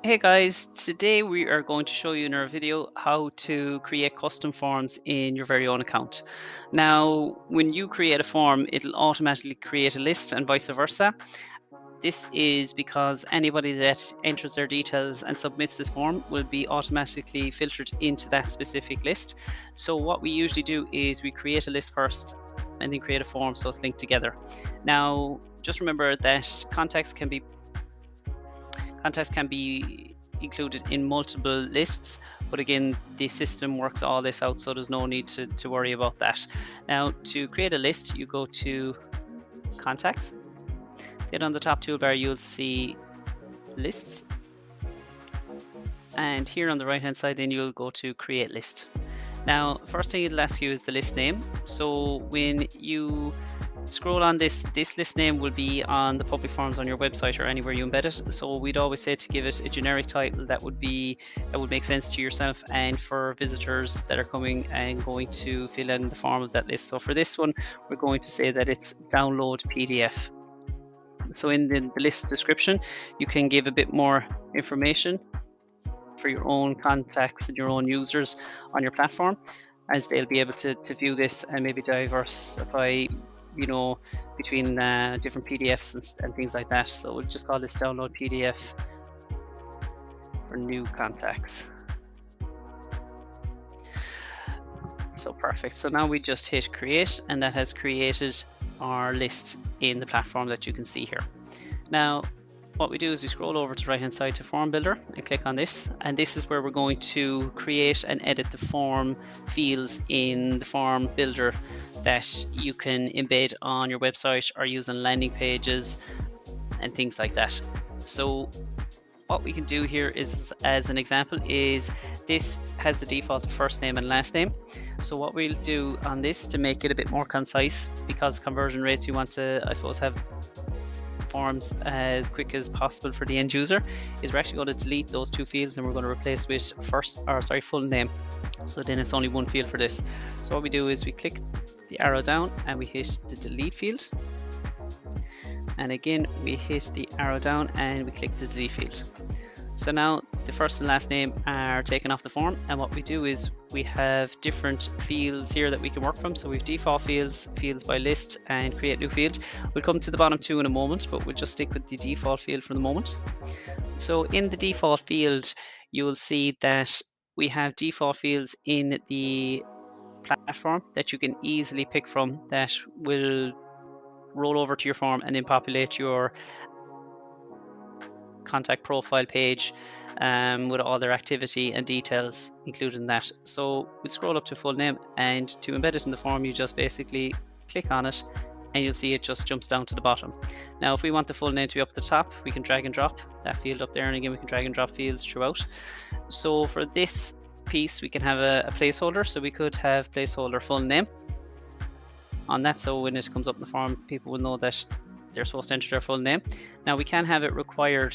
Hey guys, today we are going to show you in our video how to create custom forms in your very own account. Now, when you create a form, it'll automatically create a list and vice versa. This is because anybody that enters their details and submits this form will be automatically filtered into that specific list. So what we usually do is we create a list first and then create a form so it's linked together. Now, just remember that context can be included in multiple lists, but again, the system works all this out, so there's no need to worry about that. Now, to create a list, you go to Contacts. Then on the top toolbar, you'll see Lists. And here on the right hand side, then you'll go to Create List. Now, first thing it'll ask you is the list name. So when you scroll on this list name will be on the public forms on your website or anywhere you embed it. So we'd always say to give it a generic title that would make sense to yourself and for visitors that are coming and going to fill in the form of that list. So for this one, we're going to say that it's download PDF. So in the list description, you can give a bit more information for your own contacts and your own users on your platform, as they'll be able to view this and maybe diversify, between different PDFs and things like that. So we'll just call this download PDF for new contacts. So perfect. So now we just hit create, and that has created our list in the platform that you can see here. Now, what we do is we scroll over to the right hand side to Form Builder and click on this, and this is where we're going to create and edit the form fields in the Form Builder that you can embed on your website or use on landing pages and things like that. So what we can do here is, as an example, is this has the default first name and last name. So what we'll do on this to make it a bit more concise, because conversion rates, you want to, I suppose, have forms as quick as possible for the end user, is we're actually going to delete those two fields and we're going to replace with full name. So then it's only one field for this. So what we do is we click the arrow down and we hit the delete field, and again we hit the arrow down and we click the delete field. So now the first and last name are taken off the form, and what we do is we have different fields here that we can work from. So we've default fields, fields by list, and create new field. We'll come to the bottom two in a moment, but we'll just stick with the default field for the moment. So in the default field, you will see that we have default fields in the platform that you can easily pick from that will roll over to your form and then populate your contact profile page with all their activity and details included in that. So we'll scroll up to full name, and to embed it in the form, you just basically click on it and you'll see it just jumps down to the bottom. Now, if we want the full name to be up at the top, we can drag and drop that field up there, and again we can drag and drop fields throughout. So for this piece, we can have a placeholder. So we could have placeholder full name on that, so when it comes up in the form, people will know that they're supposed to enter their full name. Now we can have it required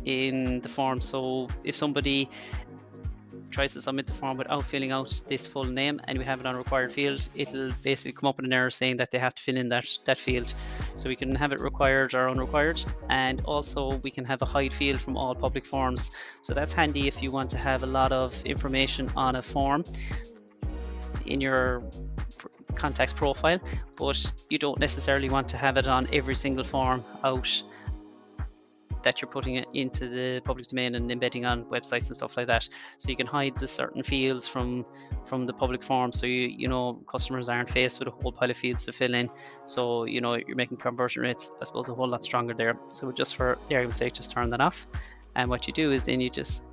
in the form, so if somebody tries to submit the form without filling out this full name and we have it on required fields, it'll basically come up with an error saying that they have to fill in that field. So we can have it required or unrequired, and also we can have a hide field from all public forms. So that's handy if you want to have a lot of information on a form in your contacts profile, but you don't necessarily want to have it on every single form out that you're putting it into the public domain and embedding on websites and stuff like that. So you can hide the certain fields from the public form, so you know customers aren't faced with a whole pile of fields to fill in. So you're making conversion rates, I suppose, a whole lot stronger there. So just for the argument's sake, just turn that off. And what you do is then you just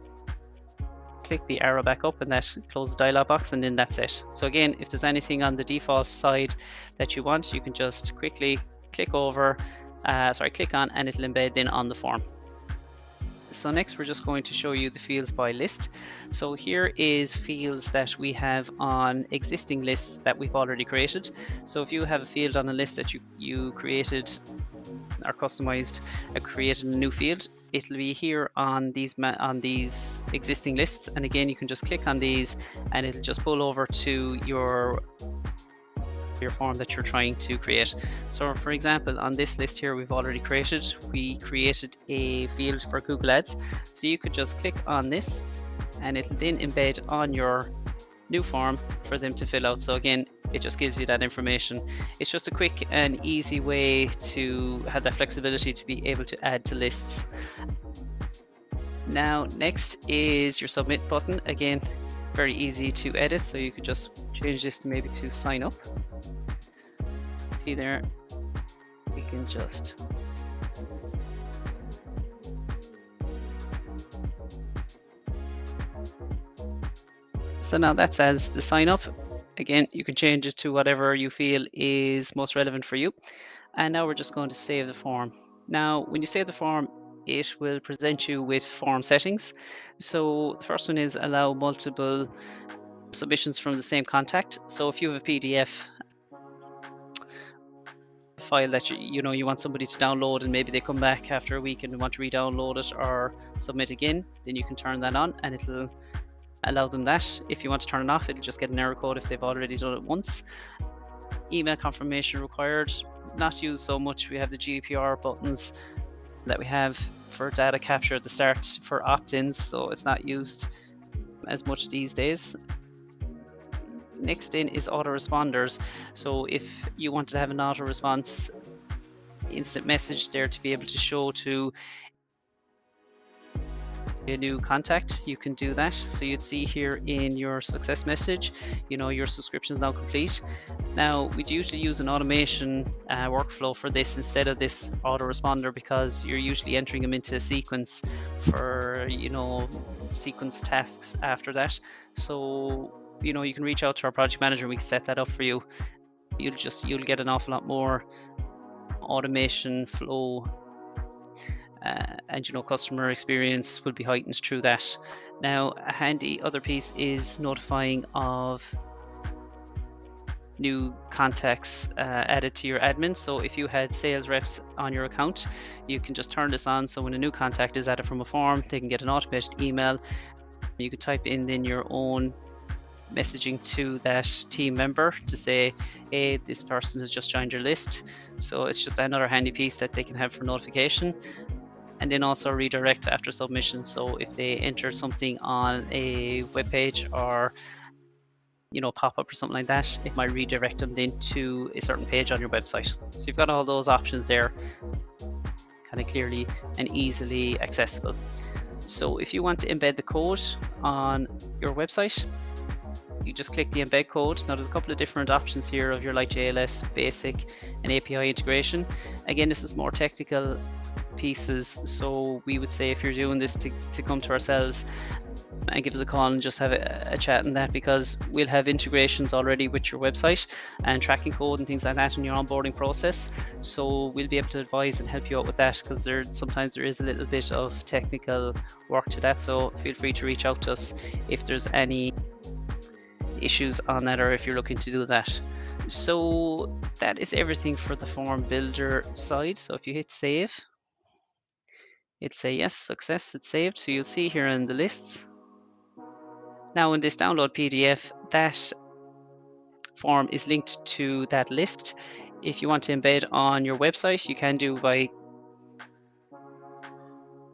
click the arrow back up, and that closes the dialog box, and then that's it. So again, if there's anything on the default side that you want, you can just quickly click on, and it'll embed in on the form. So next we're just going to show you the fields by list. So here is fields that we have on existing lists that we've already created. So if you have a field on a list that you created or customized, created a new field, it'll be here on these existing lists, and again you can just click on these and it'll just pull over to your your form that you're trying to create. So for example, on this list here we created a field for Google Ads. So you could just click on this and it'll then embed on your new form for them to fill out. So again, it just gives you that information. It's just a quick and easy way to have that flexibility to be able to add to lists. Now next is your submit button. Again, very easy to edit, so you could just change this to maybe to sign up. See there, we can just so now that's as the sign up. Again, you can change it to whatever you feel is most relevant for you. And now we're just going to save the form. Now, when you save the form, it will present you with form settings. So the first one is allow multiple submissions from the same contact. So if you have a PDF file that you want somebody to download and maybe they come back after a week and want to re-download it or submit again, then you can turn that on and it'll allow them that. If you want to turn it off, it'll just get an error code if they've already done it once. Email confirmation required, not used so much. We have the GDPR buttons that we have for data capture at the start for opt-ins, so it's not used as much these days. Next in is autoresponders. So if you want to have an auto response instant message there to be able to show to a new contact, you can do that. So you'd see here in your success message, your subscription is now complete. Now we'd usually use an automation workflow for this instead of this autoresponder, because you're usually entering them into a sequence for sequence tasks after that. So you can reach out to our project manager and we can set that up for you. You'll get an awful lot more automation flow and customer experience will be heightened through that. Now a handy other piece is notifying of new contacts added to your admin. So if you had sales reps on your account, you can just turn this on, so when a new contact is added from a form, they can get an automated email. You could type in your own messaging to that team member to say, hey, this person has just joined your list. So it's just another handy piece that they can have for notification. And then also redirect after submission. So if they enter something on a web page or pop-up or something like that, it might redirect them then to a certain page on your website. So you've got all those options there, kind of clearly and easily accessible. So if you want to embed the code on your website, you just click the embed code. Now there's a couple of different options here of your JLS, basic and API integration. Again, this is more technical pieces, so we would say if you're doing this to come to ourselves and give us a call and just have a chat on that, because we'll have integrations already with your website and tracking code and things like that in your onboarding process. So we'll be able to advise and help you out with that, because sometimes there is a little bit of technical work to that. So feel free to reach out to us if there's any issues on that or if you're looking to do that. So that is everything for the form builder side. So if you hit save, it'll say yes, success, it's saved. So you'll see here in the lists. Now in this download PDF, that form is linked to that list. If you want to embed on your website, you can do by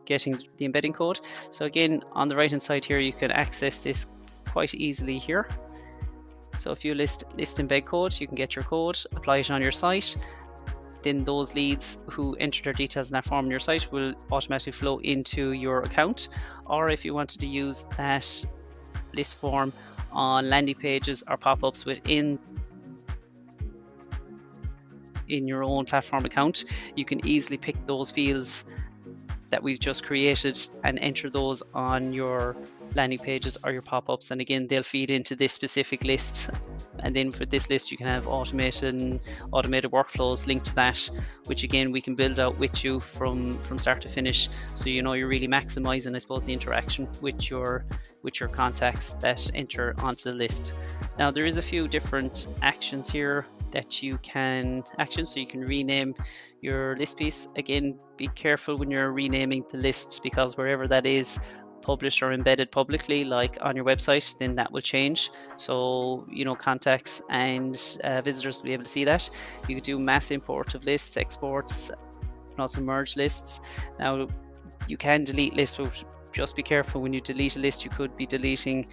getting the embedding code. So again, on the right hand side here, you can access this quite easily here. So if you list embed code, you can get your code, apply it on your site. Then those leads who enter their details in that form on your site will automatically flow into your account. Or if you wanted to use that list form on landing pages or pop-ups within your own platform account, you can easily pick those fields that we've just created and enter those on your landing pages or your pop-ups, and again they'll feed into this specific list. And then for this list you can have automated workflows linked to that, which again we can build out with you from start to finish, so you're really maximizing, I suppose, the interaction with your contacts that enter onto the list. Now there is a few different actions here that you can action, so you can rename your list piece. Again, be careful when you're renaming the list, because wherever that is published or embedded publicly, like on your website, then that will change. So, contacts and visitors will be able to see that. You could do mass import of lists, exports, and also merge lists. Now, you can delete lists, but just be careful when you delete a list, you could be deleting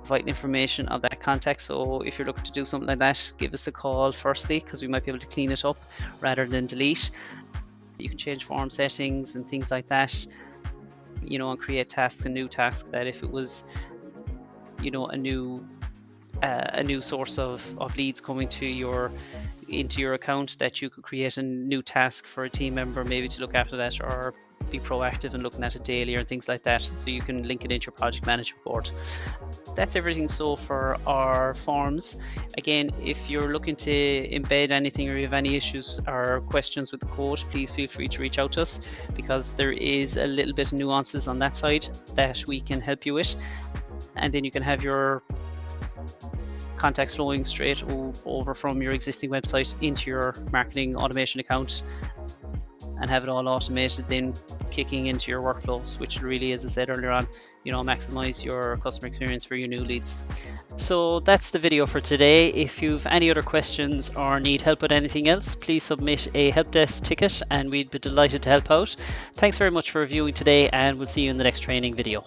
vital information of that contact. So if you're looking to do something like that, give us a call firstly, because we might be able to clean it up rather than delete. You can change form settings and things like that, and create tasks and new tasks, that if it was a new source of leads coming into your account, that you could create a new task for a team member maybe to look after that, or be proactive and looking at it daily or things like that, so you can link it into your project management board. That's everything so for our forms. Again, if you're looking to embed anything or you have any issues or questions with the code, please feel free to reach out to us, because there is a little bit of nuances on that side that we can help you with, and then you can have your contacts flowing straight over from your existing website into your marketing automation account, and have it all automated, then kicking into your workflows, which really, as I said earlier on, maximize your customer experience for your new leads. So that's the video for today. If you've any other questions or need help with anything else, please submit a help desk ticket and we'd be delighted to help out. Thanks very much for viewing today, and we'll see you in the next training video.